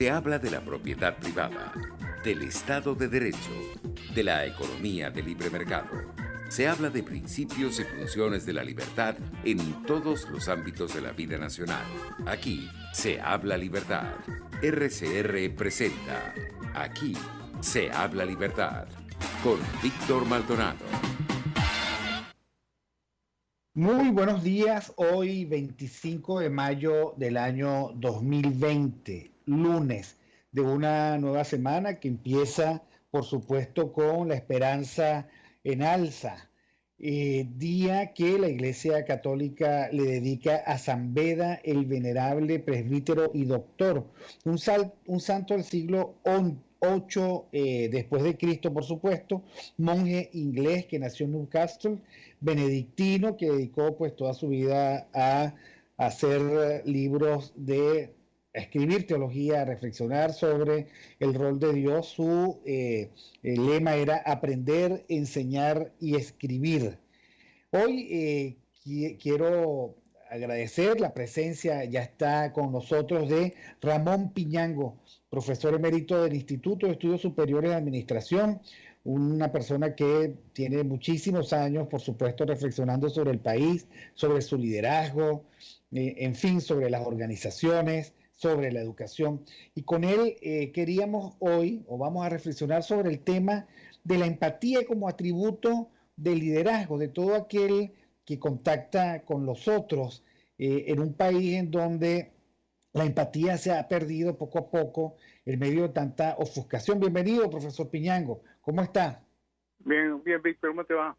Se habla de la propiedad privada, del Estado de Derecho, de la economía de libre mercado. Se habla de principios y funciones de la libertad en todos los ámbitos de la vida nacional. Aquí se habla libertad. RCR presenta Aquí se habla libertad con Víctor Maldonado. Muy buenos días, hoy 25 de mayo del año 2020, lunes de una nueva semana que empieza, por supuesto, con la esperanza en alza, día que la Iglesia Católica le dedica a San Beda, el venerable presbítero y doctor, un santo del siglo VIII después de Cristo, por supuesto, monje inglés que nació en Newcastle, benedictino que dedicó pues toda su vida a hacer libros a escribir teología, a reflexionar sobre el rol de Dios. Su lema era aprender, enseñar y escribir. Hoy quiero agradecer la presencia, ya está con nosotros, de Ramón Piñango, profesor emérito del Instituto de Estudios Superiores de Administración, una persona que tiene muchísimos años, por supuesto, reflexionando sobre el país, sobre su liderazgo, en fin, sobre las organizaciones, sobre la educación. Y con él queríamos hoy, o vamos a reflexionar sobre el tema de la empatía como atributo de liderazgo, de todo aquel que contacta con los otros en un país en donde la empatía se ha perdido poco a poco en medio de tanta ofuscación. Bienvenido, profesor Piñango. ¿Cómo está? Bien, bien, Víctor, ¿cómo te va?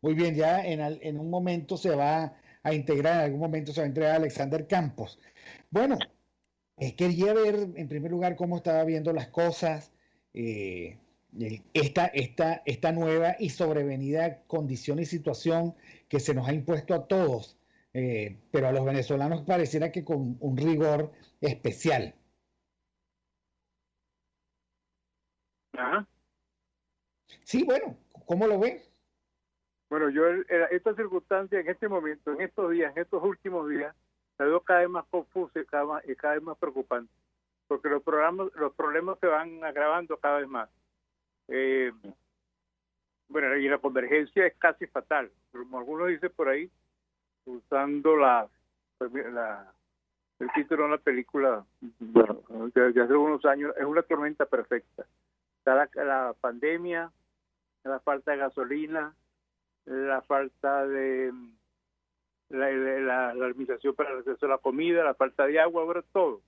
Muy bien, ya en un momento se va a integrar, en algún momento se va a integrar Alexander Campos. Bueno, quería ver en primer lugar cómo estaba viendo las cosas, eh, esta nueva y sobrevenida condición y situación que se nos ha impuesto a todos, pero a los venezolanos pareciera que con un rigor especial. Ajá. Sí, bueno, ¿cómo lo ve? Bueno, esta circunstancia en este momento, en estos días, en estos últimos días, la veo cada vez más confusa y cada vez más preocupante, porque los problemas se van agravando cada vez más. Bueno, y la convergencia es casi fatal, como algunos dicen por ahí, usando el título de una película, bueno, de hace unos años, es una tormenta perfecta. Está la pandemia, la falta de gasolina, la falta de la administración para el acceso a la comida, la falta de agua, ahora todo.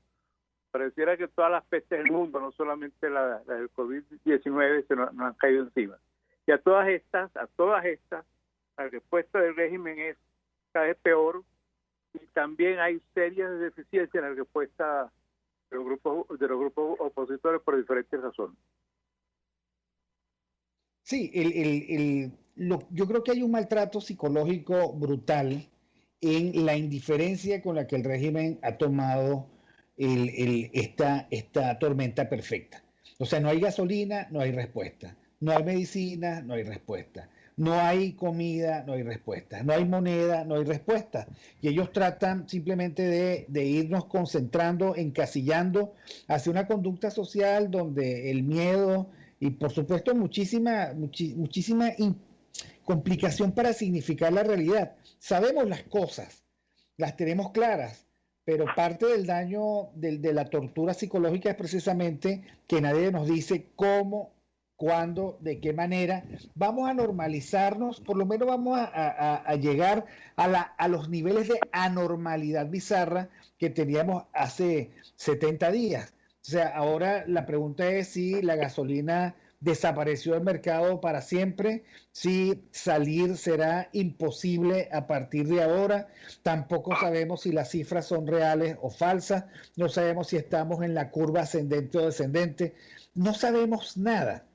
Pareciera que todas las pestes del mundo, no solamente la del COVID-19, nos han caído encima. Y a todas estas, la respuesta del régimen es cada vez peor, y también hay serias deficiencias en la respuesta de los grupos opositores por diferentes razones. Sí, yo creo que hay un maltrato psicológico brutal en la indiferencia con la que el régimen ha tomado esta tormenta perfecta. O sea, no hay gasolina, no hay respuesta. No hay medicina, no hay respuesta. No hay comida, no hay respuesta. No hay moneda, no hay respuesta. Y ellos tratan simplemente de irnos concentrando, encasillando hacia una conducta social donde el miedo y por supuesto muchísima complicación para significar la realidad. Sabemos las cosas, las tenemos claras, pero parte del daño de la tortura psicológica es precisamente que nadie nos dice cómo, cuándo, de qué manera. Vamos a normalizarnos, por lo menos vamos a llegar a los niveles de anormalidad bizarra que teníamos hace 70 días. O sea, ahora la pregunta es si la gasolina desapareció del mercado para siempre, si salir será imposible a partir de ahora. Tampoco sabemos si las cifras son reales o falsas, no sabemos si estamos en la curva ascendente o descendente, no sabemos nada.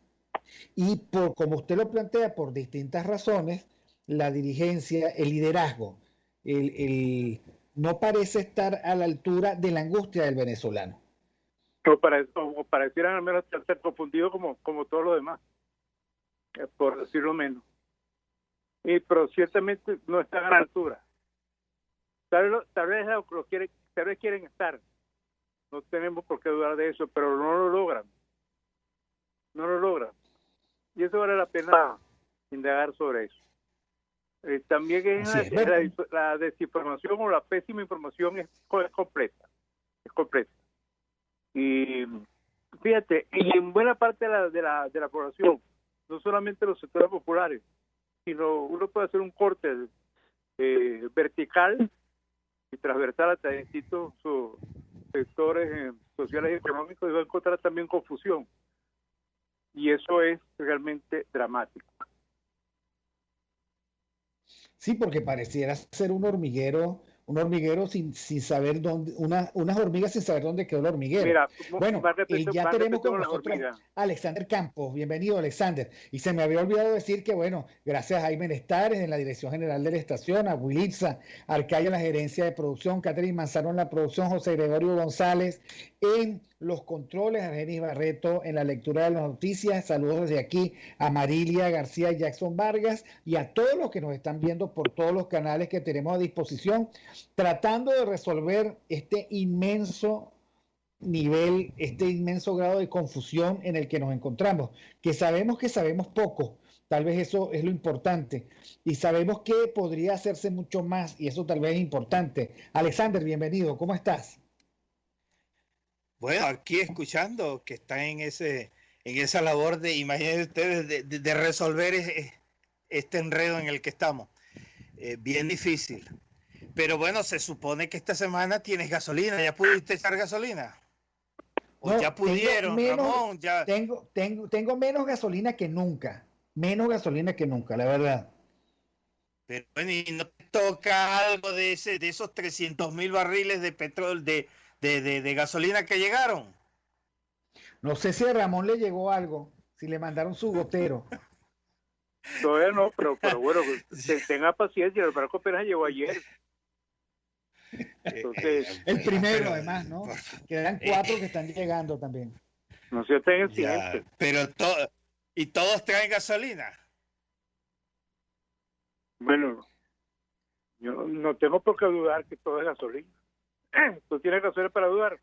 Y como usted lo plantea, por distintas razones, la dirigencia, el liderazgo, no parece estar a la altura de la angustia del venezolano. O parecieran al menos ser confundidos como todos los demás, por decirlo menos. Pero ciertamente no están a la altura. Tal vez quieren estar, no tenemos por qué dudar de eso, pero no lo logran. No lo logran. Y eso vale la pena indagar sobre eso. También la desinformación o la pésima información es completa. Es completa. Y fíjate, y en buena parte de la población, no solamente los sectores populares, sino uno puede hacer un corte vertical y transversal hasta distintos sectores sociales y económicos, y va a encontrar también confusión. Y eso es realmente dramático. Sí, porque pareciera ser un hormiguero sin saber dónde, unas hormigas sin saber dónde quedó el hormiguero. Mira, bueno, ya tenemos con nosotros a Alexander Campos. Bienvenido, Alexander. Y se me había olvidado decir que, bueno, gracias a Jaime Nestares en la Dirección General de la Estación, a Wilitza Arcaya en la Gerencia de Producción, Catherine Manzano en la producción, José Gregorio González en los controles, Argenis Barreto en la lectura de las noticias. Saludos desde aquí a Marilia García y Jackson Vargas y a todos los que nos están viendo por todos los canales que tenemos a disposición, tratando de resolver este inmenso nivel, este inmenso grado de confusión en el que nos encontramos, que sabemos poco, tal vez eso es lo importante, y sabemos que podría hacerse mucho más, y eso tal vez es importante. Alexander, bienvenido, ¿cómo estás? Bueno, aquí escuchando que están en esa labor de, imagínense ustedes, de resolver este enredo en el que estamos. Bien difícil. Pero bueno, se supone que esta semana tienes gasolina. ¿Ya pudiste echar gasolina? ¿O no, ya pudieron, Ramón? Ya... Tengo menos gasolina que nunca. Menos gasolina que nunca, la verdad. Pero bueno, ¿y no te toca algo de esos 300,000 barriles de petróleo, de gasolina que llegaron? No sé si a Ramón le llegó algo, si le mandaron su gotero. Todavía no, pero bueno, tenga paciencia, el barco apenas llegó ayer. Entonces, el primero, además, ¿no? Quedan 4 que están llegando también. No se estén en silencio. Pero ¿y todos traen gasolina? Bueno, yo no tengo por qué dudar que todo es gasolina. ¿Tú tienes razones para dudar?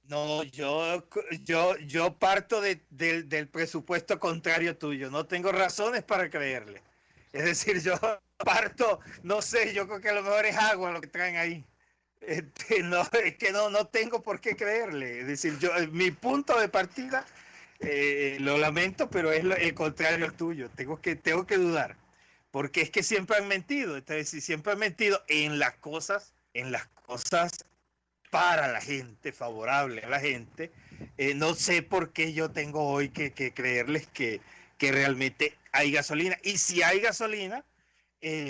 No, yo parto del presupuesto contrario tuyo. No tengo razones para creerle. Es decir, yo parto, no sé, yo creo que a lo mejor es agua lo que traen ahí. No, es que no tengo por qué creerle. Es decir, mi punto de partida, lo lamento, pero es el contrario al tuyo. Tengo que dudar. Porque es que siempre han mentido. Entonces, si siempre han mentido en las cosas para la gente, favorable a la gente, no sé por qué yo tengo hoy que creerles que realmente hay gasolina. Y si hay gasolina,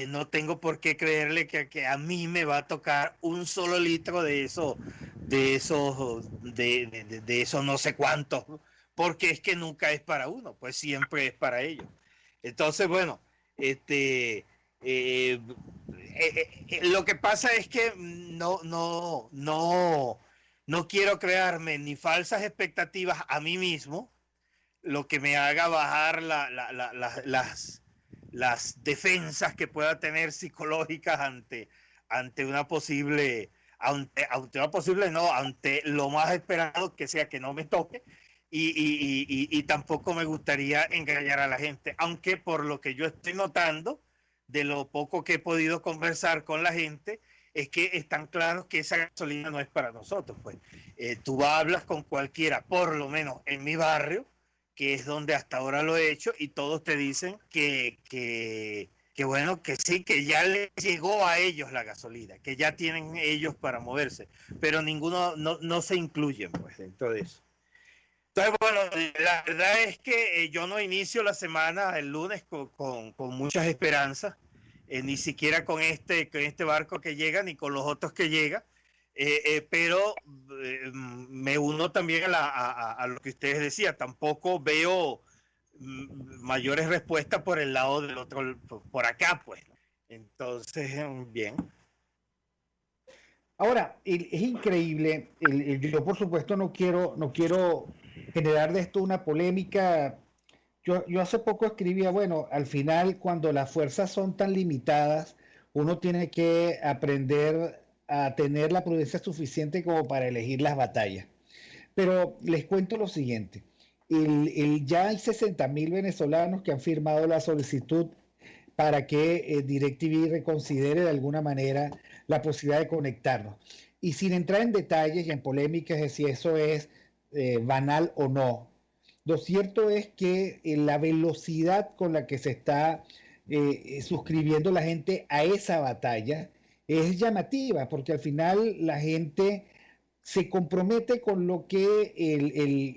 no tengo por qué creerle que a mí me va a tocar un solo litro de eso no sé cuánto, porque es que nunca es para uno, pues siempre es para ellos. Entonces, bueno, lo que pasa es que no quiero crearme ni falsas expectativas a mí mismo, lo que me haga bajar las defensas que pueda tener psicológicas ante lo más esperado que sea que no me toque, y tampoco me gustaría engañar a la gente, aunque por lo que yo estoy notando, de lo poco que he podido conversar con la gente, es que están claros que esa gasolina no es para nosotros. Pues tú hablas con cualquiera, por lo menos en mi barrio, que es donde hasta ahora lo he hecho, y todos te dicen que bueno, que sí, que ya les llegó a ellos la gasolina, que ya tienen ellos para moverse, pero ninguno no se incluyen pues dentro de eso. Entonces, bueno, la verdad es que yo no inicio la semana el lunes con muchas esperanzas, ni siquiera con este barco que llega, ni con los otros que llegan, pero me uno también a lo que ustedes decían. Tampoco veo mayores respuestas por el lado del otro, por acá, pues. Entonces, bien. Ahora, es increíble, yo por supuesto no quiero generar de esto una polémica. Yo hace poco escribía, bueno, al final cuando las fuerzas son tan limitadas, uno tiene que aprender a tener la prudencia suficiente como para elegir las batallas. Pero les cuento lo siguiente. Ya hay 60.000 venezolanos que han firmado la solicitud para que DirecTV reconsidere de alguna manera la posibilidad de conectarnos. Y sin entrar en detalles y en polémicas de si eso es banal o no, lo cierto es que la velocidad con la que se está suscribiendo la gente a esa batalla es llamativa, porque al final la gente se compromete con lo que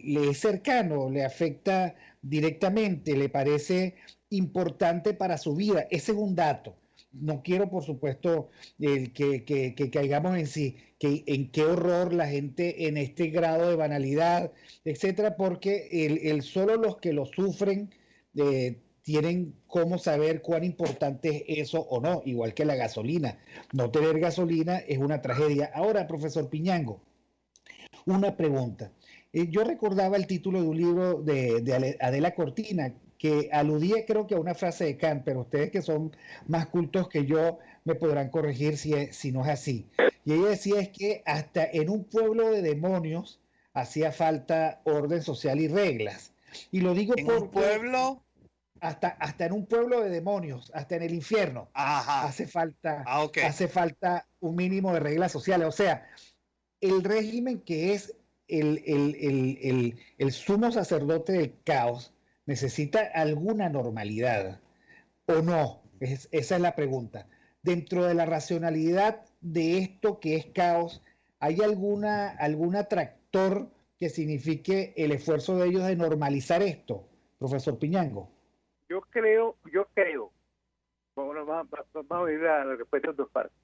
le es cercano, le afecta directamente, le parece importante para su vida. Ese es un dato. No quiero, por supuesto, que caigamos en qué horror la gente en este grado de banalidad, etcétera, porque solo los que lo sufren tienen cómo saber cuán importante es eso o no, igual que la gasolina. No tener gasolina es una tragedia. Ahora, profesor Piñango, una pregunta. Yo recordaba el título de un libro de Adela Cortina que aludía creo que a una frase de Kant, pero ustedes que son más cultos que yo me podrán corregir si no es así. Y ella decía es que hasta en un pueblo de demonios hacía falta orden social y reglas. Y lo digo porque... ¿En un pueblo? Hasta en un pueblo de demonios, hasta en el infierno, hace falta un mínimo de reglas sociales. O sea, el régimen que es el sumo sacerdote del caos necesita alguna normalidad o no. Esa es la pregunta. Dentro de la racionalidad de esto que es caos, ¿hay algún atractor que signifique el esfuerzo de ellos de normalizar esto, profesor Piñango? Yo creo, bueno, vamos a ir a la respuesta en dos partes.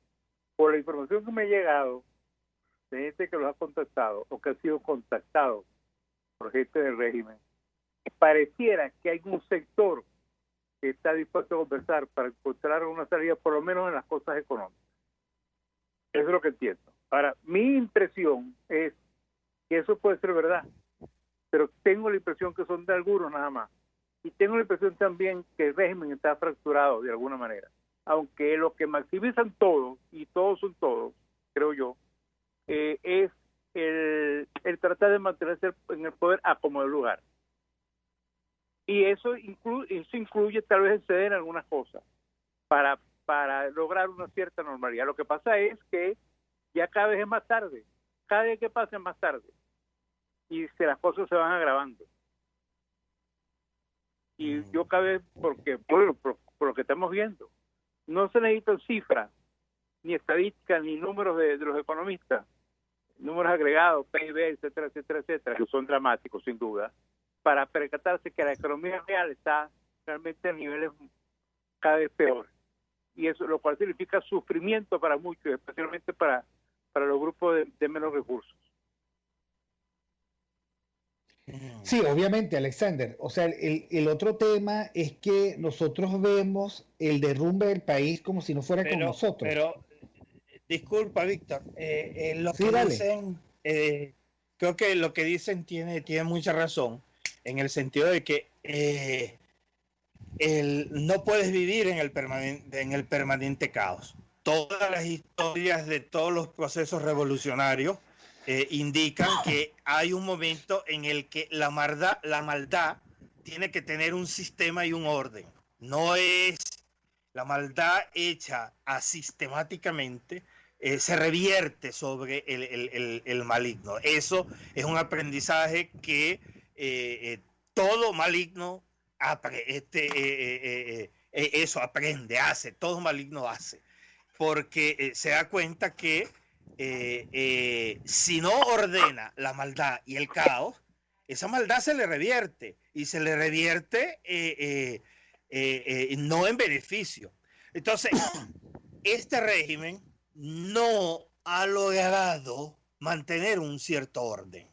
Por la información que me ha llegado de gente que los ha contactado o que ha sido contactado por gente del régimen, pareciera que hay un sector que está dispuesto a conversar para encontrar una salida, por lo menos en las cosas económicas. Eso es lo que entiendo. Ahora, mi impresión es que eso puede ser verdad, pero tengo la impresión que son de algunos nada más. Y tengo la impresión también que el régimen está fracturado de alguna manera. Aunque lo que maximizan todos, y todos son todos, creo yo, es el tratar de mantenerse en el poder a como de lugar. Y eso incluye tal vez ceder en algunas cosas para lograr una cierta normalidad. Lo que pasa es que ya cada vez es más tarde. Cada día que pasa es más tarde. Y que las cosas se van agravando. Y yo cabe porque por lo que estamos viendo, no se necesitan cifras, ni estadísticas, ni números de los economistas, números agregados, PIB, etcétera, etcétera, etcétera, que son dramáticos sin duda, para percatarse que la economía real está realmente a niveles cada vez peores. Y eso, lo cual significa sufrimiento para muchos, especialmente para los grupos de menos recursos. Sí, obviamente, Alexander. O sea, el otro tema es que nosotros vemos el derrumbe del país como si no fuera con nosotros. Pero, disculpa, Víctor, lo que dicen, creo que lo que dicen tiene mucha razón, en el sentido de que no puedes vivir en el permanente caos. Todas las historias de todos los procesos revolucionarios indican que hay un momento en el que la maldad tiene que tener un sistema y un orden. No es la maldad hecha sistemáticamente, se revierte sobre el maligno. Eso es un aprendizaje que todo maligno eso aprende, hace, todo maligno hace, porque se da cuenta que si no ordena la maldad y el caos, esa maldad se le revierte y se le revierte no en beneficio. Entonces, este régimen no ha logrado mantener un cierto orden.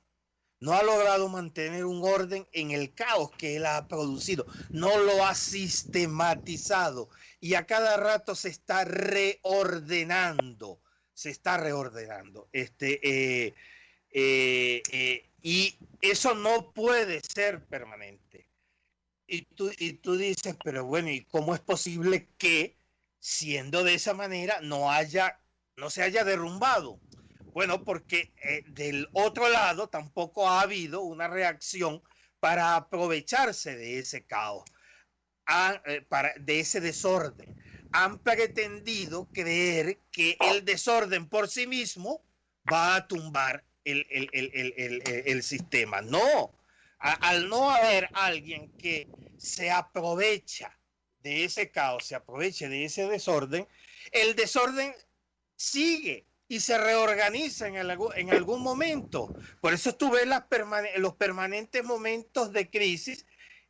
No ha logrado mantener un orden en el caos que él ha producido. No lo ha sistematizado y a cada rato se está reordenando. Y eso no puede ser permanente. Y tú dices, pero bueno, ¿y cómo es posible que siendo de esa manera no haya no se haya derrumbado. Bueno, porque del otro lado tampoco ha habido una reacción para aprovecharse de ese caos, de ese desorden. Han pretendido creer que el desorden por sí mismo va a tumbar el sistema. No, al no haber alguien que se aprovecha de ese caos, se aproveche de ese desorden, el desorden sigue y se reorganiza en algún momento. Por eso tú ves los permanentes momentos de crisis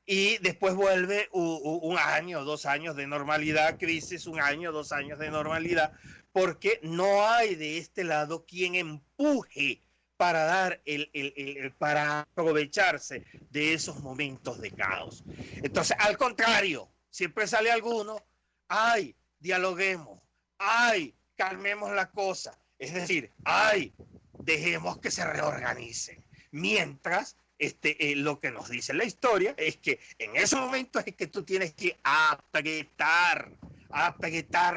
y después vuelve un año, 2 años de normalidad, crisis, 1 año, 2 años de normalidad, porque no hay de este lado quien empuje para dar para aprovecharse de esos momentos de caos. Entonces, al contrario, siempre sale alguno, ay, dialoguemos, ay, calmemos la cosa. Es decir, ay, dejemos que se reorganicen. Mientras, lo que nos dice la historia es que en esos momentos es que tú tienes que apretar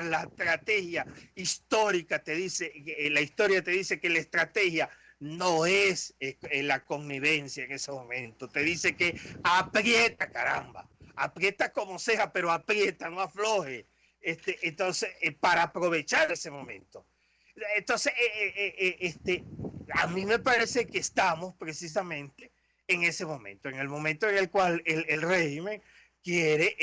la estrategia histórica. La historia te dice que la estrategia no es la connivencia en ese momento. Te dice que aprieta, caramba. Aprieta como sea, pero aprieta, no afloje. Entonces, para aprovechar ese momento. Entonces, a mí me parece que estamos precisamente en ese momento, en el momento en el cual el régimen quiere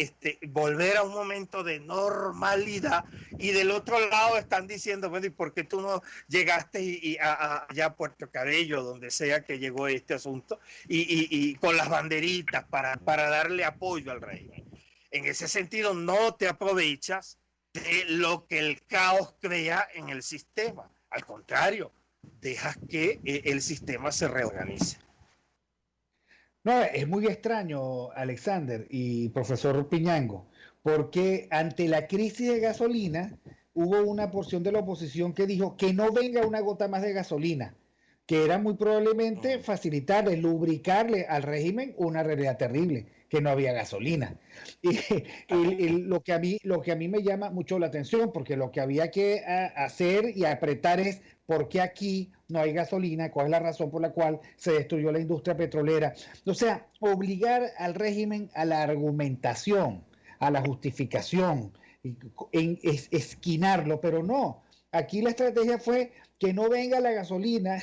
volver a un momento de normalidad, y del otro lado están diciendo, bueno, ¿y por qué tú no llegaste allá a Puerto Cabello, donde sea que llegó este asunto, y con las banderitas para darle apoyo al régimen? En ese sentido, no te aprovechas de lo que el caos crea en el sistema. Al contrario, dejas que el sistema se reorganice. No, es muy extraño, Alexander y profesor Piñango, porque ante la crisis de gasolina hubo una porción de la oposición que dijo que no venga una gota más de gasolina, que era muy probablemente facilitarle, lubricarle al régimen una realidad terrible, que no había gasolina. Lo que a mí me llama mucho la atención, porque lo que había que hacer y apretar es por qué aquí no hay gasolina, cuál es la razón por la cual se destruyó la industria petrolera. O sea, obligar al régimen a la argumentación, a la justificación, esquinarlo, pero no. Aquí la estrategia fue que no venga la gasolina,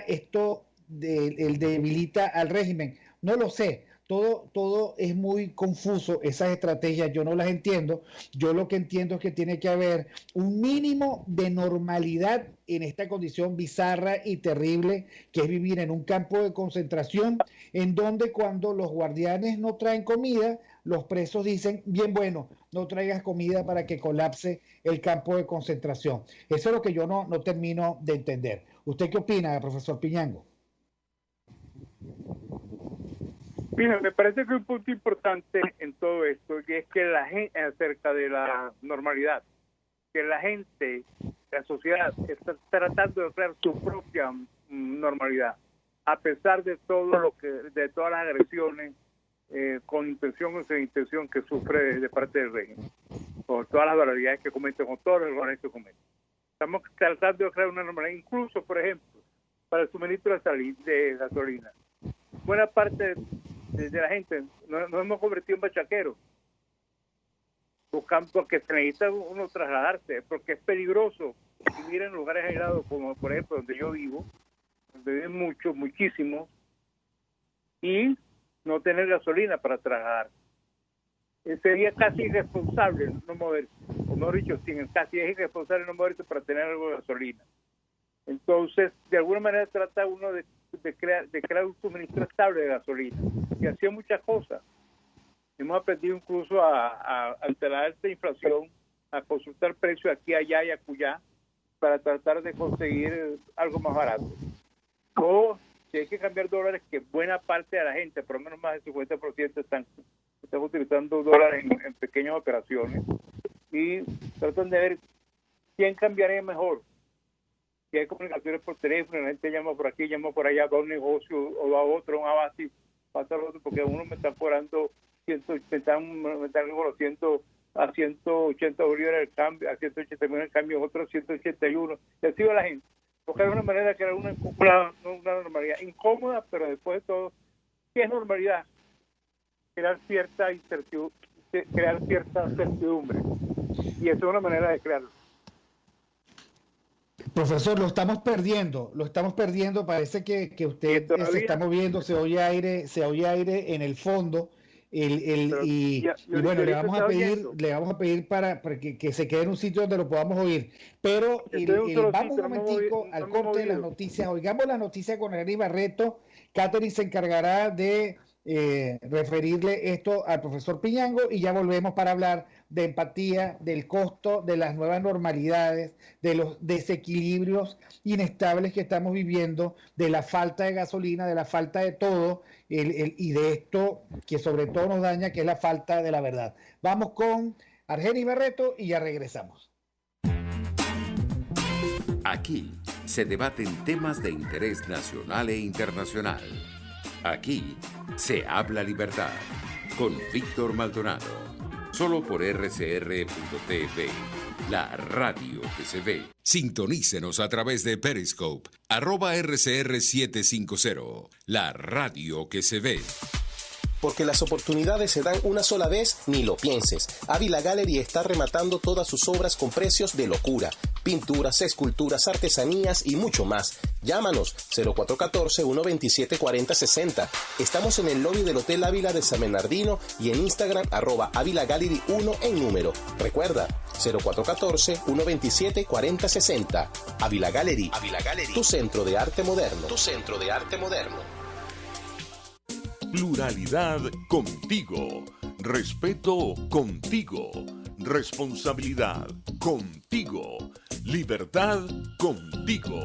esto debilita al régimen. No lo sé. Todo es muy confuso, esas estrategias yo no las entiendo. Yo lo que entiendo es que tiene que haber un mínimo de normalidad en esta condición bizarra y terrible que es vivir en un campo de concentración, en donde cuando los guardianes no traen comida, los presos dicen, bien, bueno, no traigas comida para que colapse el campo de concentración. Eso es lo que yo no termino de entender. ¿Usted qué opina, profesor Piñango? Mira, me parece que un punto importante en todo esto y es que la gente, acerca de la normalidad, que la gente, la sociedad está tratando de crear su propia normalidad, a pesar de todo de todas las agresiones con intención o sin intención que sufre de parte del régimen, por todas las barbaridades que cometen, con todos los errores que cometen. Estamos tratando de crear una normalidad, incluso, por ejemplo, para el suministro de gasolina. Buena parte de la gente nos hemos convertido en bachaqueros, buscando, porque se necesita uno trasladarse, porque es peligroso vivir en lugares aislados, como por ejemplo donde yo vivo, donde viven muchísimos, y no tener gasolina para trasladar. Sería casi irresponsable no moverse, o mejor dicho, casi es irresponsable no moverse para tener algo de gasolina. Entonces, de alguna manera trata uno de crear un suministro estable de gasolina, y hacía muchas cosas. Hemos aprendido incluso a alterar esta inflación, a consultar precios aquí, allá y acullá para tratar de conseguir algo más barato. O si hay que cambiar dólares, que buena parte de la gente, por lo menos más del 50%, están utilizando dólares en pequeñas operaciones, y tratan de ver quién cambiaría mejor. Si hay comunicaciones por teléfono, la gente llama por aquí, llama por allá, va a un negocio o va a otro, un abasti, pasa al otro, porque uno me está cobrando, me están reconociendo a 180 bolívares el cambio, a 180 millones el cambio, otros 181, y así va la gente. Buscar una manera de crear una normalidad incómoda, pero después de todo, ¿qué es normalidad? Crear cierta certidumbre, y eso es una manera de crearlo. Profesor, lo estamos perdiendo, parece que usted se está moviendo, se oye aire en el fondo, y bueno, le vamos a pedir para que se quede en un sitio donde lo podamos oír, pero vamos un momentico al corte de las noticias, oigamos la noticia con Argenis Barreto. Catherine se encargará de referirle esto al profesor Piñango y ya volvemos para hablar de empatía, del costo, de las nuevas normalidades, de los desequilibrios inestables que estamos viviendo, de la falta de gasolina, de la falta de todo, y de esto que sobre todo nos daña, que es la falta de la verdad. Vamos con Argenis Barreto y ya regresamos. Aquí se debaten temas de interés nacional e internacional. Aquí se habla libertad con Víctor Maldonado. Solo por RCR.tv, la radio que se ve. Sintonícenos a través de Periscope, @RCR750, la radio que se ve. Porque las oportunidades se dan una sola vez, ni lo pienses. Ávila Gallery está rematando todas sus obras con precios de locura. Pinturas, esculturas, artesanías y mucho más. Llámanos 0414-127-4060. Estamos en el lobby del Hotel Ávila de San Bernardino y en Instagram @AvilaGallery1 en número. Recuerda, 0414-127-4060. Ávila Gallery, tu centro de arte moderno. Pluralidad contigo, respeto contigo, responsabilidad contigo, libertad contigo.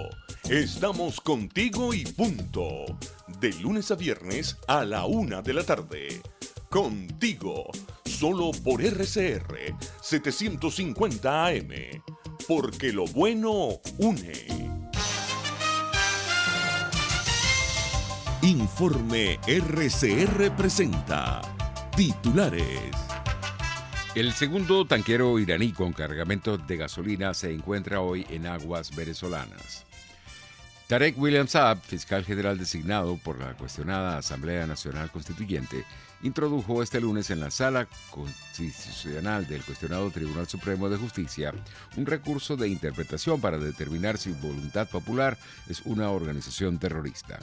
Estamos contigo y punto. De lunes a viernes a la 1 de la tarde. Contigo, solo por RCR 750 AM. Porque lo bueno une. Informe RCR presenta titulares. El segundo tanquero iraní con cargamento de gasolina se encuentra hoy en aguas venezolanas. Tarek William Saab, fiscal general designado por la cuestionada Asamblea Nacional Constituyente, introdujo este lunes en la Sala Constitucional del cuestionado Tribunal Supremo de Justicia un recurso de interpretación para determinar si Voluntad Popular es una organización terrorista.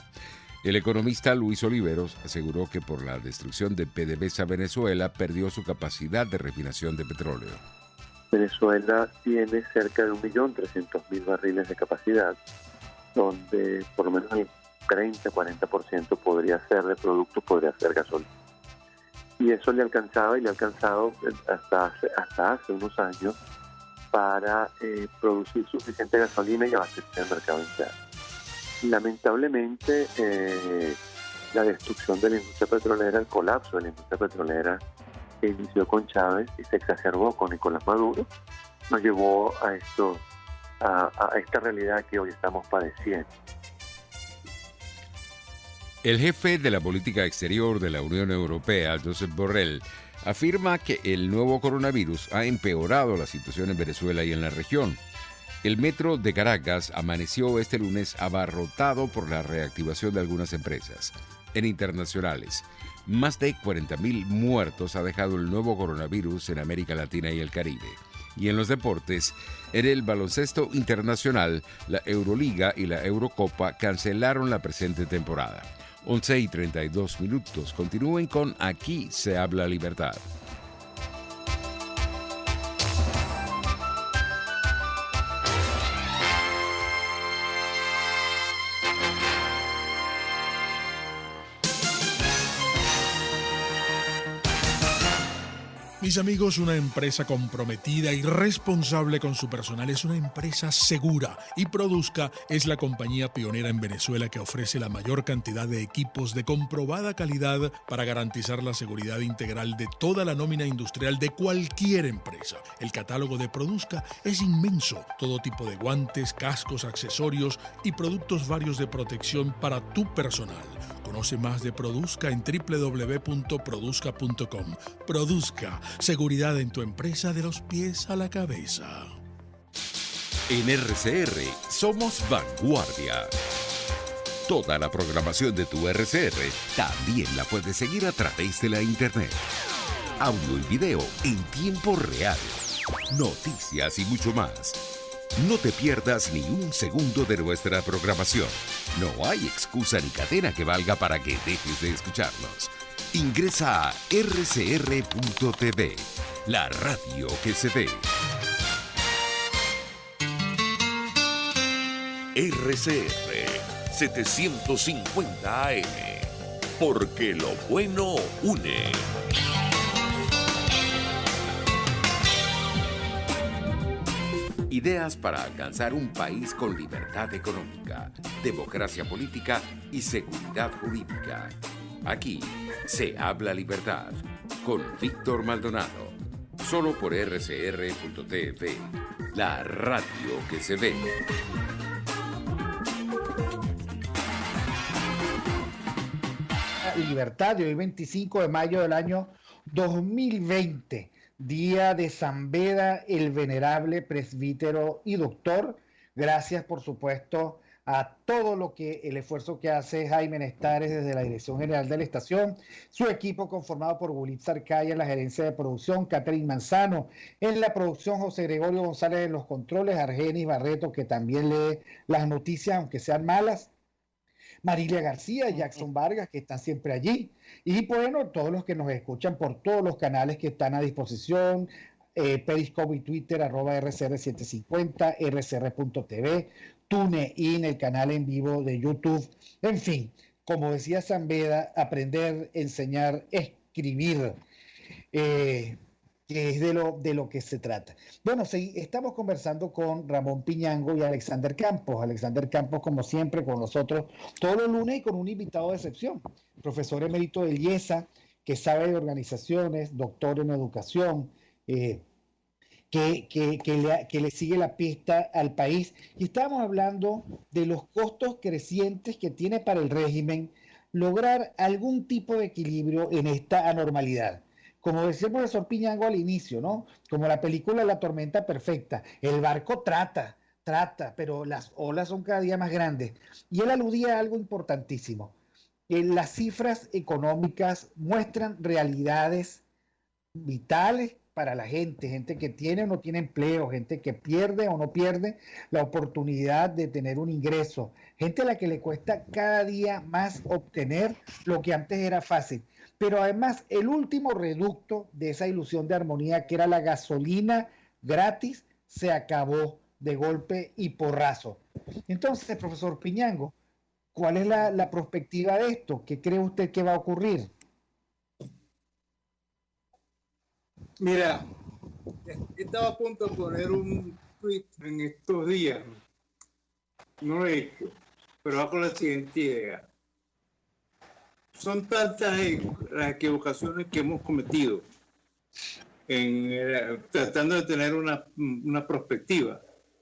El economista Luis Oliveros aseguró que por la destrucción de PDVSA Venezuela perdió su capacidad de refinación de petróleo. Venezuela tiene cerca de 1.300.000 barriles de capacidad, donde por lo menos el 30-40% podría ser de productos, podría ser gasolina. Y eso le alcanzaba y le ha alcanzado hasta hace unos años para producir suficiente gasolina y abastecer el mercado interno. Lamentablemente, la destrucción de la industria petrolera, el colapso de la industria petrolera que inició con Chávez y se exacerbó con Nicolás Maduro, nos llevó a esta realidad que hoy estamos padeciendo. El jefe de la política exterior de la Unión Europea, Josep Borrell, afirma que el nuevo coronavirus ha empeorado la situación en Venezuela y en la región. El metro de Caracas amaneció este lunes abarrotado por la reactivación de algunas empresas. En internacionales, más de 40.000 muertos ha dejado el nuevo coronavirus en América Latina y el Caribe. Y en los deportes, en el baloncesto internacional, la Euroliga y la Eurocopa cancelaron la presente temporada. 11:32. Continúen con Aquí se habla libertad. Mis amigos, una empresa comprometida y responsable con su personal es una empresa segura, y Produzca es la compañía pionera en Venezuela que ofrece la mayor cantidad de equipos de comprobada calidad para garantizar la seguridad integral de toda la nómina industrial de cualquier empresa. El catálogo de Produzca es inmenso, todo tipo de guantes, cascos, accesorios y productos varios de protección para tu personal. Conoce más de Produzca en www.produzca.com. Produzca, Seguridad en tu empresa de los pies a la cabeza. En RCR somos vanguardia. Toda la programación de tu RCR también la puedes seguir a través de la internet. Audio y video en tiempo real. Noticias y mucho más. No te pierdas ni un segundo de nuestra programación. No hay excusa ni cadena que valga para que dejes de escucharnos. Ingresa a rcr.tv, la radio que se ve. RCR 750 AM, porque lo bueno une. Ideas para alcanzar un país con libertad económica, democracia política y seguridad jurídica. Aquí se habla libertad con Víctor Maldonado. Solo por rcr.tv, la radio que se ve. Libertad de hoy 25 de mayo del año 2020, día de San Beda, el venerable presbítero y doctor. Gracias, por supuesto, a todo el esfuerzo que hace Jaime Nestares desde la Dirección General de la Estación, su equipo conformado por Gulitza Arcaya en la gerencia de producción, Catherine Manzano en la producción, José Gregorio González en los controles, Argenis Barreto, que también lee las noticias, aunque sean malas, Marilia García, Jackson Vargas, que están siempre allí, y bueno, todos los que nos escuchan por todos los canales que están a disposición, Periscope y Twitter, @RCR750, RCR.tv, TuneIn, el canal en vivo de YouTube, en fin, como decía San Beda, aprender, enseñar, escribir, que es de lo que se trata. Bueno, sí, estamos conversando con Ramón Piñango y Alexander Campos. Alexander Campos, como siempre, con nosotros todos los lunes y con un invitado de excepción, profesor emérito de IESA, que sabe de organizaciones, doctor en educación, que le sigue la pista al país. Y estábamos hablando de los costos crecientes que tiene para el régimen lograr algún tipo de equilibrio en esta anormalidad. Como decía el profesor Piñango al inicio, ¿no? Como la película La tormenta perfecta. El barco trata, pero las olas son cada día más grandes. Y él aludía a algo importantísimo. Las cifras económicas muestran realidades vitales para la gente que tiene o no tiene empleo, gente que pierde o no pierde la oportunidad de tener un ingreso, gente a la que le cuesta cada día más obtener lo que antes era fácil. Pero además el último reducto de esa ilusión de armonía, que era la gasolina gratis, se acabó de golpe y porrazo. Entonces, profesor Piñango, ¿cuál es la perspectiva de esto? ¿Qué cree usted que va a ocurrir? Mira, estaba a punto de poner un tweet en estos días. No lo he hecho, pero va con la siguiente idea. Son tantas las equivocaciones que hemos cometido tratando de tener una perspectiva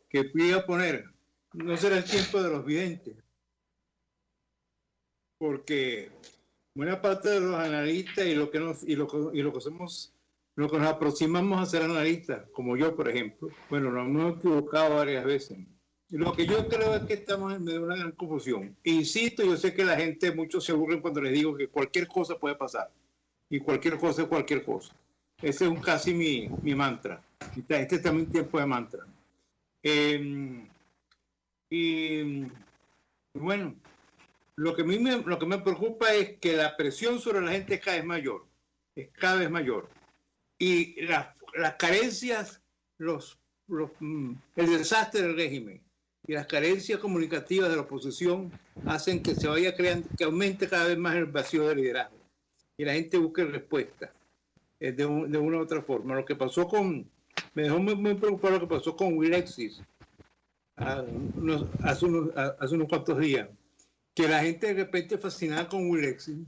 que voy a poner. No será el tiempo de los videntes, porque buena parte de los analistas y lo que nos aproximamos a ser analistas, como yo, por ejemplo, bueno, nos hemos equivocado varias veces. Lo que yo creo es que estamos en medio de una gran confusión. Insisto, yo sé que la gente, muchos se aburren cuando les digo que cualquier cosa puede pasar. Y cualquier cosa es cualquier cosa. Ese es casi mi mantra. Este es también tiempo de mantra. Y bueno, lo que me preocupa es que la presión sobre la gente es cada vez mayor. Es cada vez mayor. Y las carencias, el desastre del régimen y las carencias comunicativas de la oposición hacen que se vaya creando, que aumente cada vez más el vacío de liderazgo y la gente busque respuestas de una u otra forma. Lo que pasó me dejó muy preocupado lo que pasó con Wilexis hace unos cuantos días, que la gente de repente fascinada con Wilexis.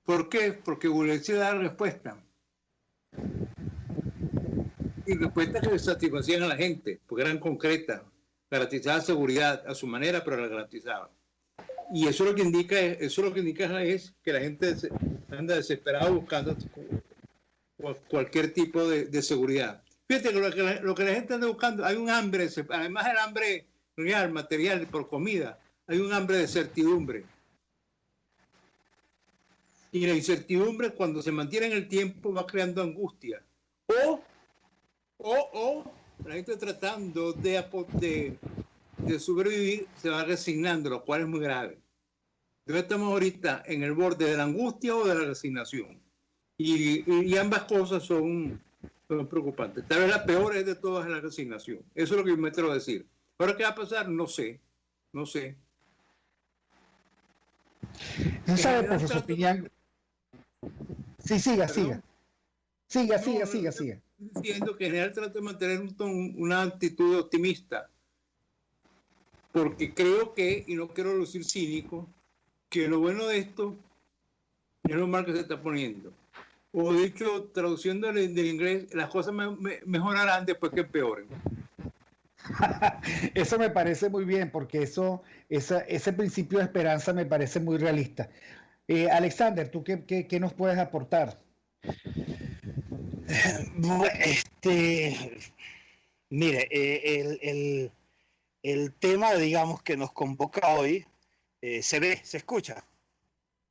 ¿Por qué? Porque Wilexis da la respuesta. Y respuestas que le satisfacían a la gente, porque eran concretas, garantizaban seguridad a su manera, pero la garantizaban. Y eso lo que indica es que la gente anda desesperada buscando cualquier tipo de seguridad. Fíjate que lo que la gente anda buscando, hay un hambre, además del hambre real, material, por comida, hay un hambre de certidumbre. Y la incertidumbre, cuando se mantiene en el tiempo, va creando angustia. O la gente tratando de sobrevivir se va resignando, lo cual es muy grave. Entonces estamos ahorita en el borde de la angustia o de la resignación. Y ambas cosas son preocupantes. Tal vez la peor de todas es la resignación. Eso es lo que yo me atrevo a decir. ¿Ahora qué va a pasar? No sé. ¿No sabe, profesor Piñán? Sí, siga. Siga. Diciendo que en general trato de mantener una actitud optimista. Porque creo que, y no quiero lucir cínico, que lo bueno de esto es lo mal que se está poniendo. O dicho, traduciendo del inglés, las cosas mejorarán después que empeoren. Eso me parece muy bien, porque ese principio de esperanza me parece muy realista. Alexander, ¿tú qué nos puedes aportar? Mire, el tema, digamos, que nos convoca hoy, se escucha.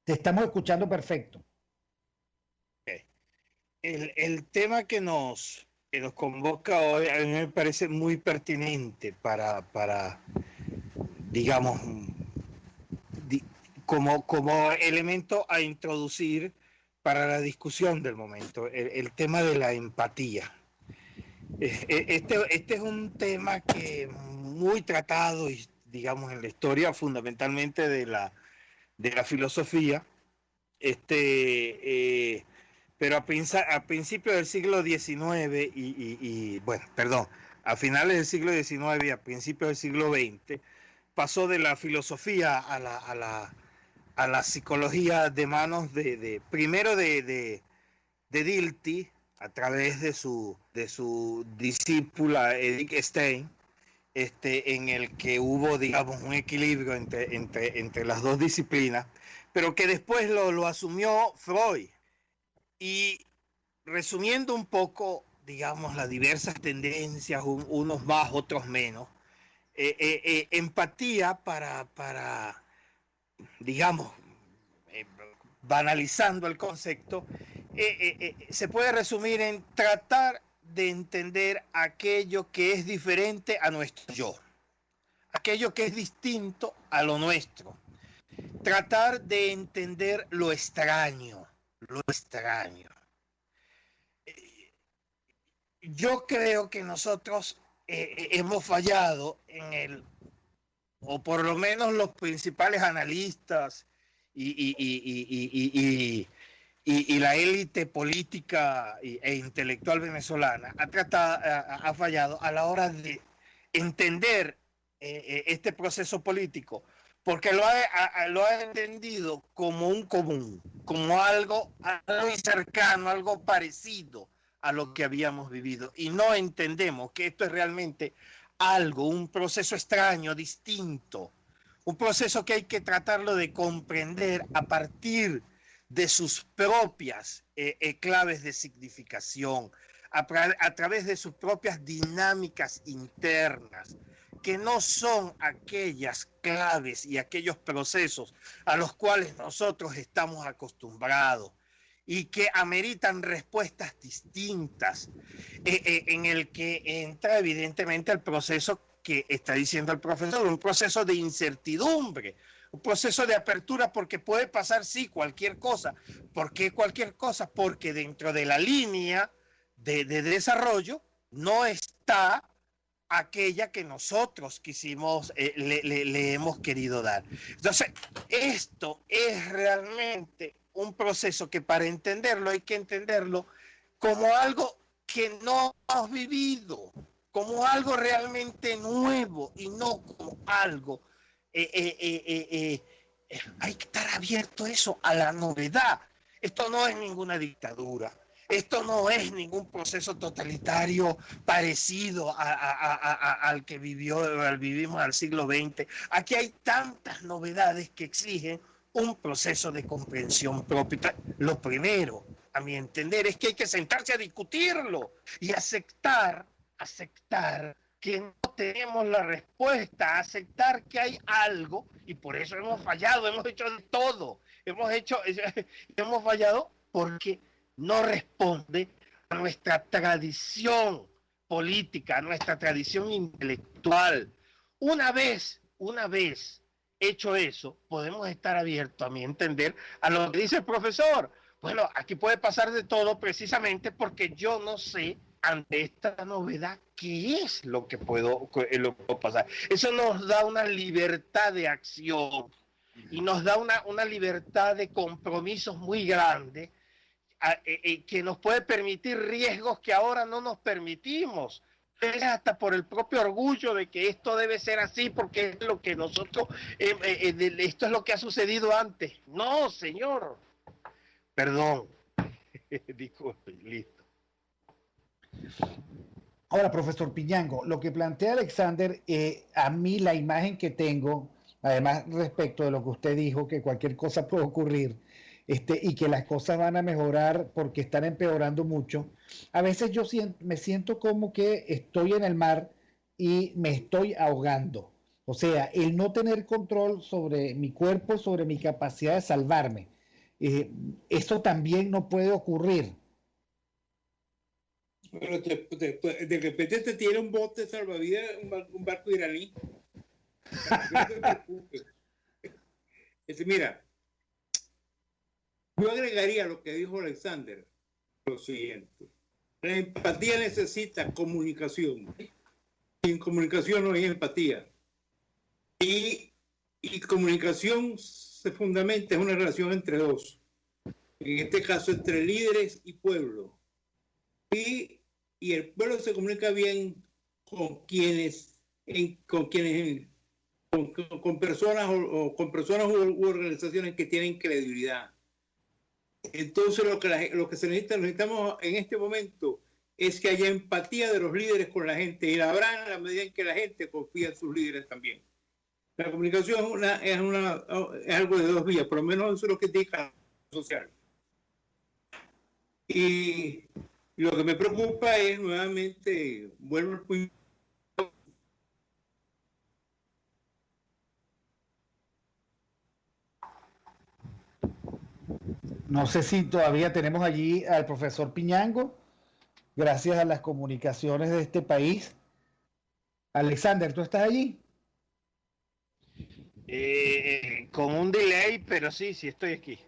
Te estamos escuchando perfecto. Okay. El tema que nos convoca hoy a mí me parece muy pertinente para digamos, como elemento a introducir para la discusión del momento, el tema de la empatía. Este es un tema que muy tratado, y digamos, en la historia fundamentalmente de la filosofía, pero a principios del siglo XIX a finales del siglo XIX y a principios del siglo XX, pasó de la filosofía a la psicología de manos primero de Dilthey, a través de su discípula Edith Stein, en el que hubo, digamos, un equilibrio entre las dos disciplinas, pero que después lo asumió Freud. Y resumiendo un poco, digamos, las diversas tendencias, unos más, otros menos, empatía para digamos, banalizando el concepto, se puede resumir en tratar de entender aquello que es diferente a nuestro yo, aquello que es distinto a lo nuestro, tratar de entender lo extraño. Yo creo que nosotros hemos fallado o por lo menos los principales analistas y la élite política e intelectual venezolana ha fallado a la hora de entender este proceso político, porque lo ha entendido como un común, como algo cercano, algo parecido a lo que habíamos vivido, y no entendemos que esto es realmente un proceso extraño, distinto, un proceso que hay que tratarlo de comprender a partir de sus propias claves de significación, a través de sus propias dinámicas internas, que no son aquellas claves y aquellos procesos a los cuales nosotros estamos acostumbrados y que ameritan respuestas distintas, en el que entra evidentemente el proceso que está diciendo el profesor, un proceso de incertidumbre, un proceso de apertura, porque puede pasar, sí, cualquier cosa. ¿Por qué cualquier cosa? Porque dentro de la línea de desarrollo no está aquella que nosotros quisimos, le hemos querido dar. Entonces, esto es realmente un proceso que, para entenderlo, hay que entenderlo como algo que no hemos vivido, como algo realmente nuevo, y no como algo hay que estar abierto a la novedad. Esto no es ninguna dictadura, esto no es ningún proceso totalitario parecido al que vivimos al siglo XX. Aquí hay tantas novedades que exigen un proceso de comprensión propia. Lo primero, a mi entender, es que hay que sentarse a discutirlo y aceptar que no tenemos la respuesta, aceptar que hay algo, y por eso hemos fallado, hemos hecho de todo, hemos fallado porque no responde a nuestra tradición política, a nuestra tradición intelectual. Una vez hecho eso, podemos estar abiertos, a mi entender, a lo que dice el profesor. Bueno, aquí puede pasar de todo precisamente porque yo no sé ante esta novedad qué es lo que puedo pasar. Eso nos da una libertad de acción y nos da una libertad de compromisos muy grande que nos puede permitir riesgos que ahora no nos permitimos. Hasta por el propio orgullo de que esto debe ser así porque es lo que nosotros, esto es lo que ha sucedido antes. No, señor. Perdón. Disculpe, listo. Ahora, profesor Piñango, lo que plantea Alexander, a mí la imagen que tengo, además respecto de lo que usted dijo, que cualquier cosa puede ocurrir, y que las cosas van a mejorar porque están empeorando mucho, a veces yo me siento como que estoy en el mar y me estoy ahogando. O sea, el no tener control sobre mi cuerpo, sobre mi capacidad de salvarme, eso también no puede ocurrir. Bueno, de repente te tiene un bote salvavidas, un barco iraní. No te preocupes. Mira, yo agregaría a lo que dijo Alexander lo siguiente. La empatía necesita comunicación. Sin comunicación no hay empatía. Y comunicación se fundamenta en una relación entre dos. En este caso, entre líderes y pueblo. Y el pueblo se comunica bien con personas o con personas u organizaciones que tienen credibilidad. Entonces lo que necesitamos en este momento es que haya empatía de los líderes con la gente, y la habrá en la medida en que la gente confía en sus líderes también. La comunicación es algo de dos vías, por lo menos eso es lo que indica la social. Y lo que me preocupa es nuevamente, vuelvo al punto. No sé si todavía tenemos allí al profesor Piñango, gracias a las comunicaciones de este país. Alexander, ¿tú estás allí? Con un delay, pero sí estoy aquí.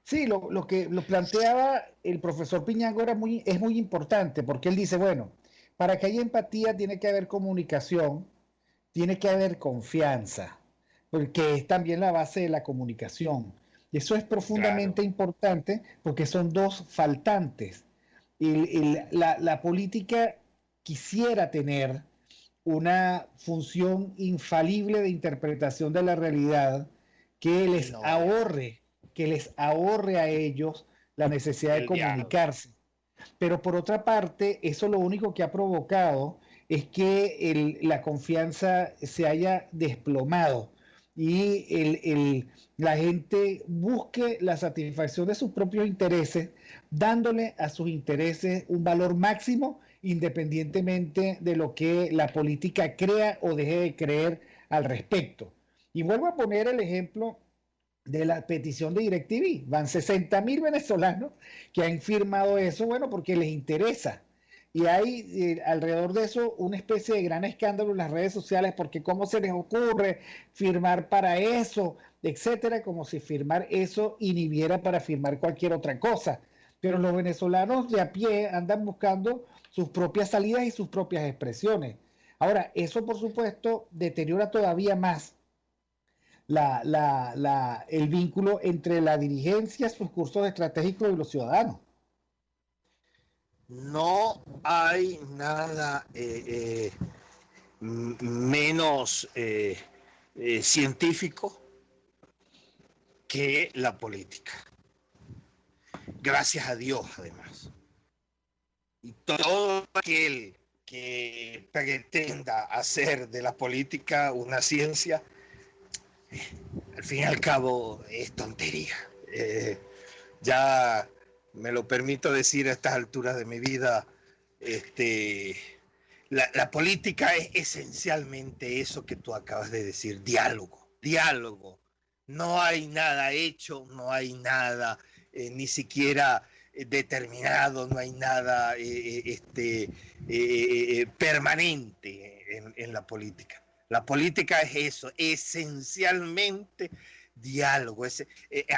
Sí, lo que lo planteaba el profesor Piñango es muy importante, porque él dice, bueno, para que haya empatía tiene que haber comunicación, tiene que haber confianza, porque es también la base de la comunicación. Y eso es profundamente importante porque son dos faltantes. La política quisiera tener una función infalible de interpretación de la realidad que les ahorre a ellos la necesidad de comunicarse. Pero por otra parte, eso lo único que ha provocado es que la confianza se haya desplomado y la gente busque la satisfacción de sus propios intereses, dándole a sus intereses un valor máximo, independientemente de lo que la política crea o deje de creer al respecto. Y vuelvo a poner el ejemplo de la petición de DirecTV. Van 60.000 venezolanos que han firmado eso, bueno, porque les interesa. Y hay alrededor de eso una especie de gran escándalo en las redes sociales, porque cómo se les ocurre firmar para eso, etcétera, como si firmar eso inhibiera para firmar cualquier otra cosa. Pero los venezolanos de a pie andan buscando sus propias salidas y sus propias expresiones. Ahora, eso por supuesto deteriora todavía más el vínculo entre la dirigencia, sus cursos estratégicos y los ciudadanos. No hay nada menos científico que la política. Gracias a Dios, además. Y todo aquel que pretenda hacer de la política una ciencia, al fin y al cabo es tontería. Ya me lo permito decir a estas alturas de mi vida, la política es esencialmente eso que tú acabas de decir, diálogo. No hay nada hecho, no hay nada ni siquiera determinado, no hay nada permanente en la política. La política es eso, esencialmente diálogo, es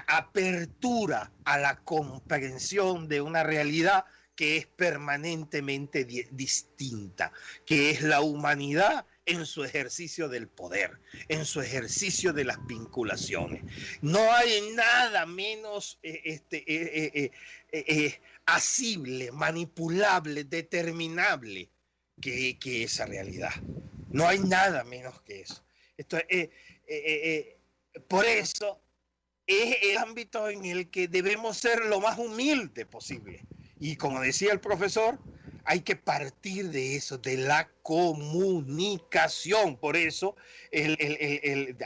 apertura a la comprensión de una realidad que es permanentemente distinta, que es la humanidad en su ejercicio del poder, en su ejercicio de las vinculaciones. No hay nada menos asible, manipulable, determinable que esa realidad. No hay nada menos que eso. Por eso es el ámbito en el que debemos ser lo más humilde posible. Y como decía el profesor, hay que partir de eso, de la comunicación. Por eso,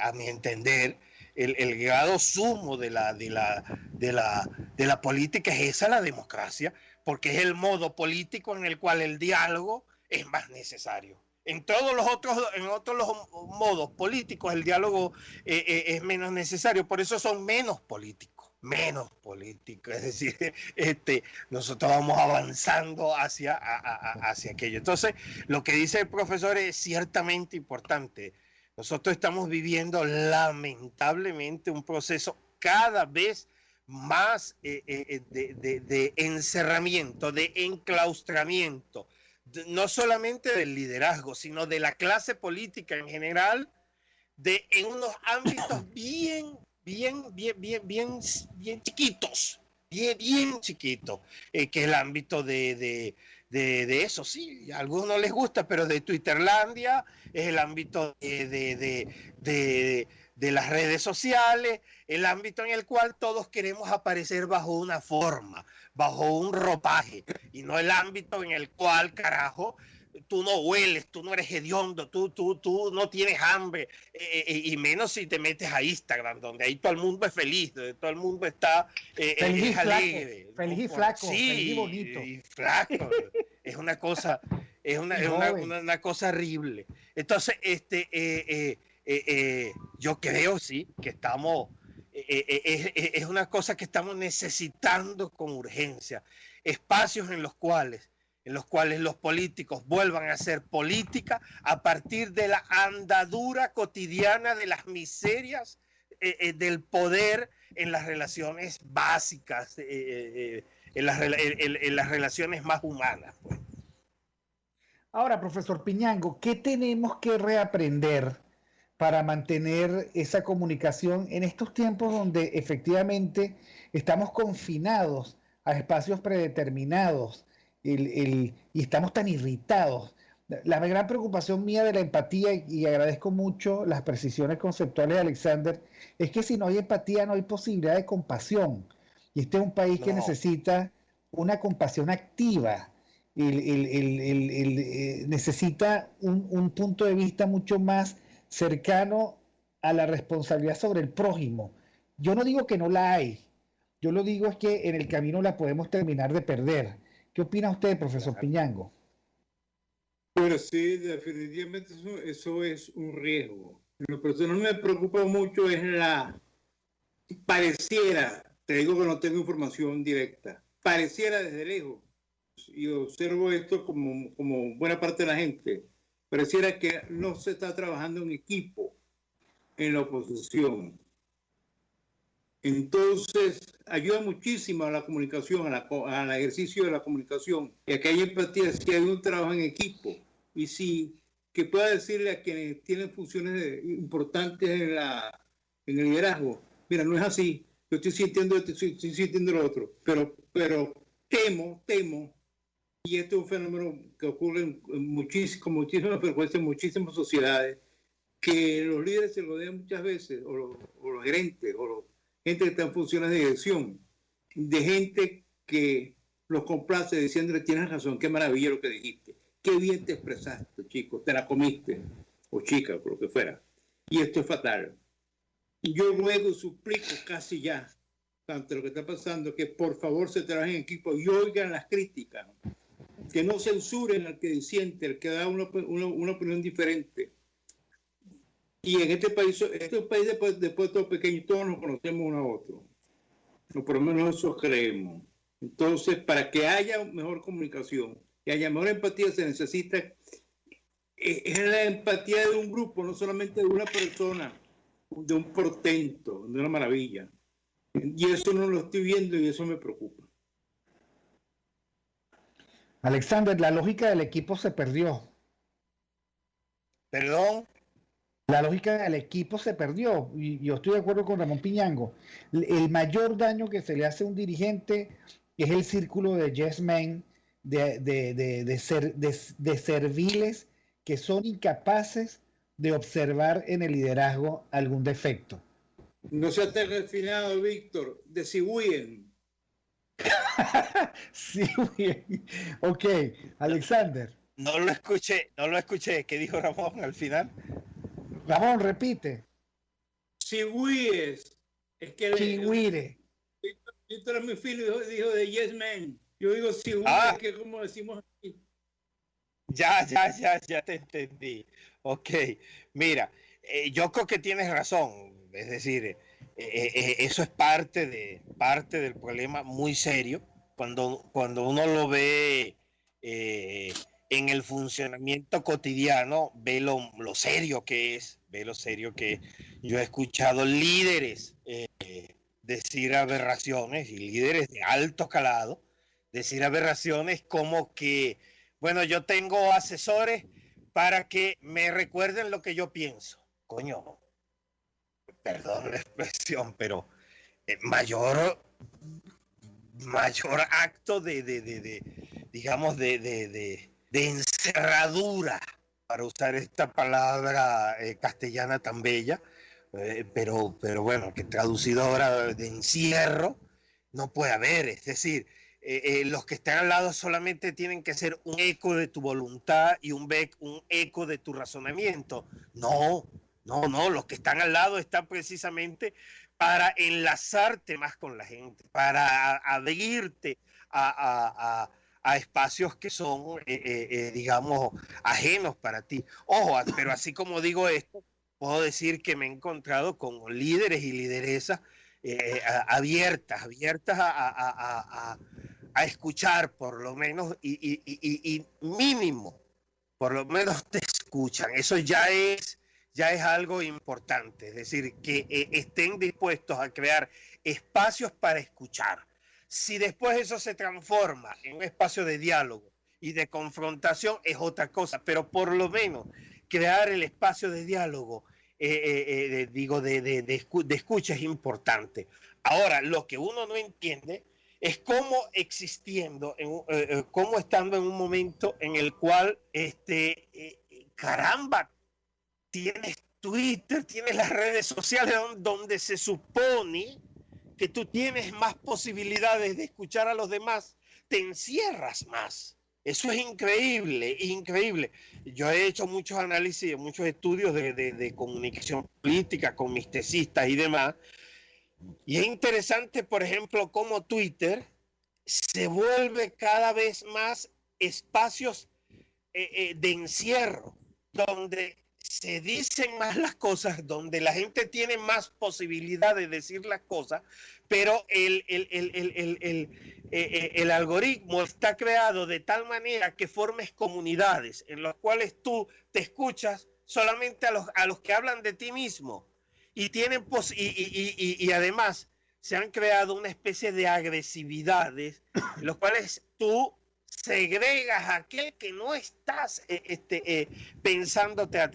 a mi entender, el grado sumo de la política es esa, la democracia, porque es el modo político en el cual el diálogo es más necesario. En otros modos políticos el diálogo es menos necesario, por eso son menos políticos. Es decir, nosotros vamos avanzando hacia aquello. Entonces, lo que dice el profesor es ciertamente importante. Nosotros estamos viviendo lamentablemente un proceso cada vez más de encerramiento, de enclaustramiento, no solamente del liderazgo, sino de la clase política en general, en unos ámbitos bien chiquitos, bien chiquitos, que es el ámbito de eso, sí, a algunos no les gusta, pero de Twitterlandia, es el ámbito de las redes sociales, el ámbito en el cual todos queremos aparecer bajo una forma, bajo un ropaje, y no el ámbito en el cual, carajo, tú no hueles, tú no eres hediondo, tú no tienes hambre, y menos si te metes a Instagram, donde ahí todo el mundo es feliz, donde todo el mundo está feliz, alegre. Feliz y flaco, sí, feliz y bonito. Y flaco. Es una cosa, una cosa horrible. Entonces, yo creo, sí, que estamos, es una cosa que estamos necesitando con urgencia. Espacios en los cuales los políticos vuelvan a hacer política a partir de la andadura cotidiana de las miserias del poder en las relaciones básicas, en las relaciones más humanas. Pues. Ahora, profesor Piñango, ¿qué tenemos que reaprender para mantener esa comunicación en estos tiempos donde efectivamente estamos confinados a espacios predeterminados? Y estamos tan irritados. La gran preocupación mía de la empatía, y agradezco mucho las precisiones conceptuales de Alexander, es que si no hay empatía no hay posibilidad de compasión. Y este es un país que necesita una compasión activa. Necesita un punto de vista mucho más cercano a la responsabilidad sobre el prójimo. Yo no digo que no la hay. Yo lo digo es que en el camino la podemos terminar de perder. ¿Qué opina usted, profesor Piñango? Bueno, sí, definitivamente eso es un riesgo. Lo personal me preocupa mucho es pareciera, te digo que no tengo información directa, pareciera desde lejos, y observo esto como buena parte de la gente, pareciera que no se está trabajando en equipo en la oposición. Entonces, ayuda muchísimo a la comunicación, al ejercicio de la comunicación. Y aquí hay empatía, si hay un trabajo en equipo. Y si, que pueda decirle a quienes tienen funciones importantes en el liderazgo, mira, no es así, yo estoy sintiendo esto, estoy sintiendo lo otro. Pero temo, y este es un fenómeno que ocurre con muchísima frecuencia en muchísimas sociedades, que los líderes se rodean muchas veces, o los gerentes, o gente que está en funciones de dirección, de gente que los complace diciéndole, tienes razón, qué maravilla lo que dijiste, qué bien te expresaste, chico, te la comiste, o chica, por lo que fuera. Y esto es fatal. Y yo luego suplico casi ya ante lo que está pasando, que por favor se trabajen en equipo y oigan las críticas, que no censuren al que disiente, al que da una opinión diferente. Y en este país después de todo pequeño, todos nos conocemos uno a otro, o por lo menos eso creemos. Entonces, para que haya mejor comunicación y haya mejor empatía, se necesita es la empatía de un grupo, no solamente de una persona, de un portento, de una maravilla. Y eso no lo estoy viendo y eso me preocupa. Alexander, la lógica del equipo se perdió. ¿Perdón? La lógica del equipo se perdió. Y yo estoy de acuerdo con Ramón Piñango. El mayor daño que se le hace a un dirigente es el círculo de yes men, de serviles que son incapaces de observar en el liderazgo algún defecto. No se ha refinado, Víctor, de Sihuyen. Sí, bien. Ok, Alexander. No lo escuché. ¿Qué dijo Ramón al final? Ramón, repite. Sihuyen. Es que Chihuire. Víctor es mi filho, dijo de Yes Man. Yo digo Sihuyen, que es como decimos aquí. Ya te entendí. Ok, mira, yo creo que tienes razón. Es decir, eso es parte del problema muy serio cuando uno lo ve en el funcionamiento cotidiano, ve lo serio que es, Yo he escuchado líderes decir aberraciones y líderes de alto calado decir aberraciones como que, bueno, yo tengo asesores para que me recuerden lo que yo pienso. Coño, perdón la expresión, pero mayor acto digamos, de encerradura, para usar esta palabra castellana tan bella, pero bueno, que traducido ahora de encierro, no puede haber. Es decir, los que están al lado solamente tienen que ser un eco de tu voluntad y un eco de tu razonamiento. No, los que están al lado están precisamente para enlazarte más con la gente, para abrirte a espacios que son, digamos, ajenos para ti. Ojo, pero así como digo esto, puedo decir que me he encontrado con líderes y lideresas abiertas a escuchar, por lo menos, y mínimo, por lo menos te escuchan. Eso ya es algo importante, es decir, que estén dispuestos a crear espacios para escuchar. Si después eso se transforma en un espacio de diálogo y de confrontación, es otra cosa, pero por lo menos crear el espacio de diálogo, de escucha es importante. Ahora, lo que uno no entiende es cómo cómo estando en un momento en el cual, caramba, tienes Twitter, tienes las redes sociales donde se supone que tú tienes más posibilidades de escuchar a los demás, te encierras más. Eso es increíble, increíble. Yo he hecho muchos análisis, muchos estudios de comunicación política con mis tesistas y demás. Y es interesante, por ejemplo, cómo Twitter se vuelve cada vez más espacios de encierro, donde se dicen más las cosas, donde la gente tiene más posibilidad de decir las cosas, pero el algoritmo está creado de tal manera que formes comunidades en las cuales tú te escuchas solamente a los que hablan de ti mismo y y además se han creado una especie de agresividades en los cuales tú segregas a aquel que no estás pensándote a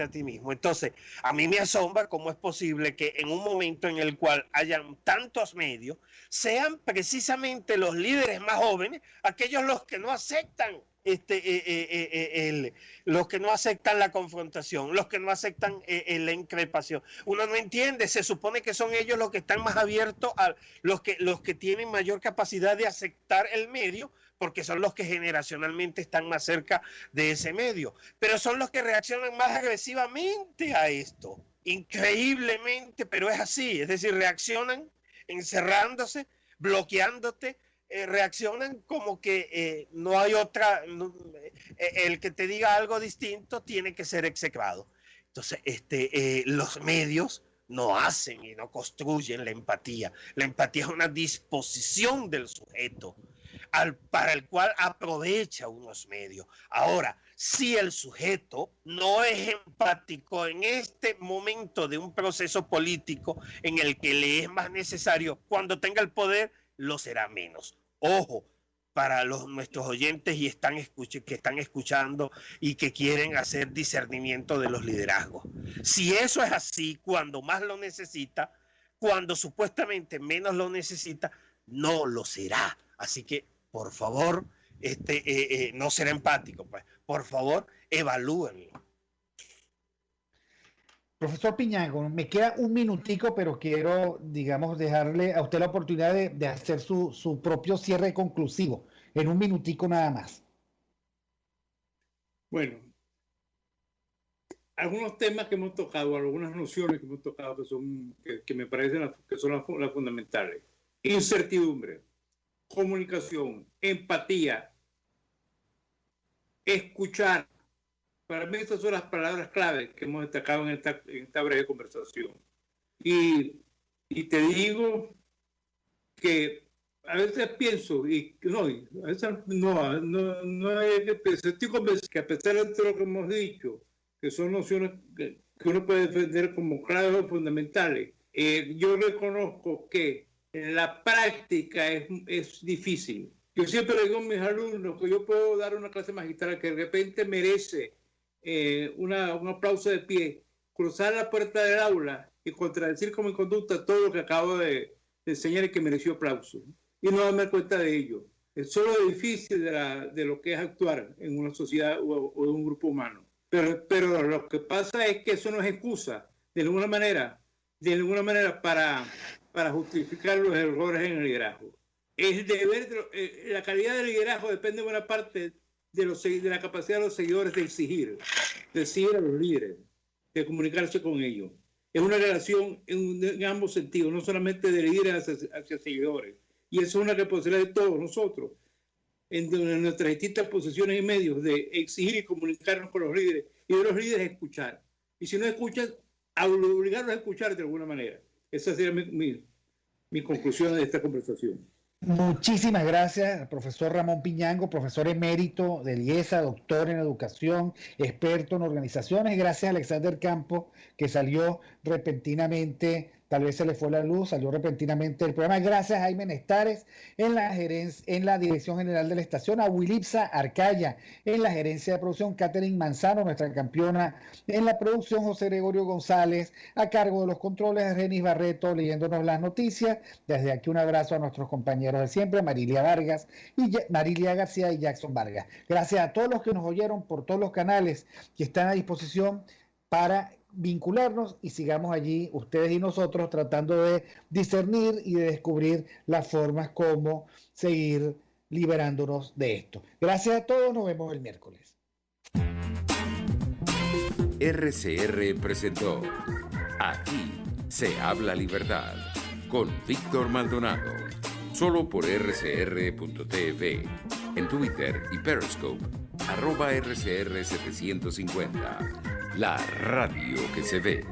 ti mismo. Entonces, a mí me asombra cómo es posible que en un momento en el cual hayan tantos medios, sean precisamente los líderes más jóvenes aquellos los que no aceptan los que no aceptan la confrontación, los que no aceptan la increpación. Uno no entiende, se supone que son ellos los que están más abiertos, a los que tienen mayor capacidad de aceptar el medio, porque son los que generacionalmente están más cerca de ese medio, pero son los que reaccionan más agresivamente a esto, increíblemente, pero es así. Es decir, reaccionan encerrándose, bloqueándote, reaccionan como que no hay otra, el que te diga algo distinto tiene que ser execrado. Entonces, los medios no hacen y no construyen la empatía. La empatía es una disposición del sujeto para el cual aprovecha unos medios. Ahora, si el sujeto no es empático en este momento de un proceso político en el que le es más necesario, cuando tenga el poder, lo será menos. Ojo, para nuestros oyentes que están escuchando y que quieren hacer discernimiento de los liderazgos. Si eso es así, cuando más lo necesita, cuando supuestamente menos lo necesita, no lo será. Así que, por favor, no será empático, pues. Por favor, evalúenlo. Profesor Piñango, me queda un minutico, pero quiero, digamos, dejarle a usted la oportunidad de hacer su propio cierre conclusivo, en un minutico nada más. Bueno, algunos temas que hemos tocado, algunas nociones que hemos tocado que me parecen que son las fundamentales. Incertidumbre, comunicación, empatía, escuchar. Para mí estas son las palabras clave que hemos destacado en esta breve conversación. Y te digo que a veces pienso, estoy convencido que a pesar de todo lo que hemos dicho, que son nociones que uno puede defender como claves o fundamentales, yo reconozco que la práctica es difícil. Yo siempre le digo a mis alumnos que yo puedo dar una clase magistral que de repente merece un aplauso de pie, cruzar la puerta del aula y contradecir como en conducta todo lo que acabo de enseñar y que mereció aplauso. Y no darme cuenta de ello. Es solo lo difícil de lo que es actuar en una sociedad o en un grupo humano. Pero lo que pasa es que eso no es excusa, de alguna manera para justificar los errores en el liderazgo. La calidad del liderazgo depende de buena parte de la capacidad de los seguidores de exigir a los líderes, de comunicarse con ellos. Es una relación en ambos sentidos, no solamente de líderes hacia seguidores. Y eso es una responsabilidad de todos nosotros, en nuestras distintas posiciones y medios, de exigir y comunicarnos con los líderes, y de los líderes escuchar. Y si no escuchan, obligarlos a escuchar de alguna manera. Esa sería mi conclusión de esta conversación. Muchísimas gracias, profesor Ramón Piñango, profesor emérito del IESA, doctor en educación, experto en organizaciones. Gracias a Alexander Campo, que salió repentinamente, tal vez se le fue la luz, salió repentinamente del programa. Gracias a Jaime Nestares en la dirección general de la estación, a Wilipsa Arcaya en la gerencia de producción, Catherine Manzano, nuestra campeona en la producción, José Gregorio González a cargo de los controles, Renis Barreto leyéndonos las noticias. Desde aquí un abrazo a nuestros compañeros de siempre, Marilia García y Jackson Vargas. Gracias a todos los que nos oyeron por todos los canales que están a disposición para vincularnos y sigamos allí, ustedes y nosotros, tratando de discernir y de descubrir las formas como seguir liberándonos de esto. Gracias a todos, nos vemos el miércoles. RCR presentó Aquí se habla libertad con Víctor Maldonado, solo por rcr.tv, en Twitter y Periscope, @RCR750. La radio que se ve.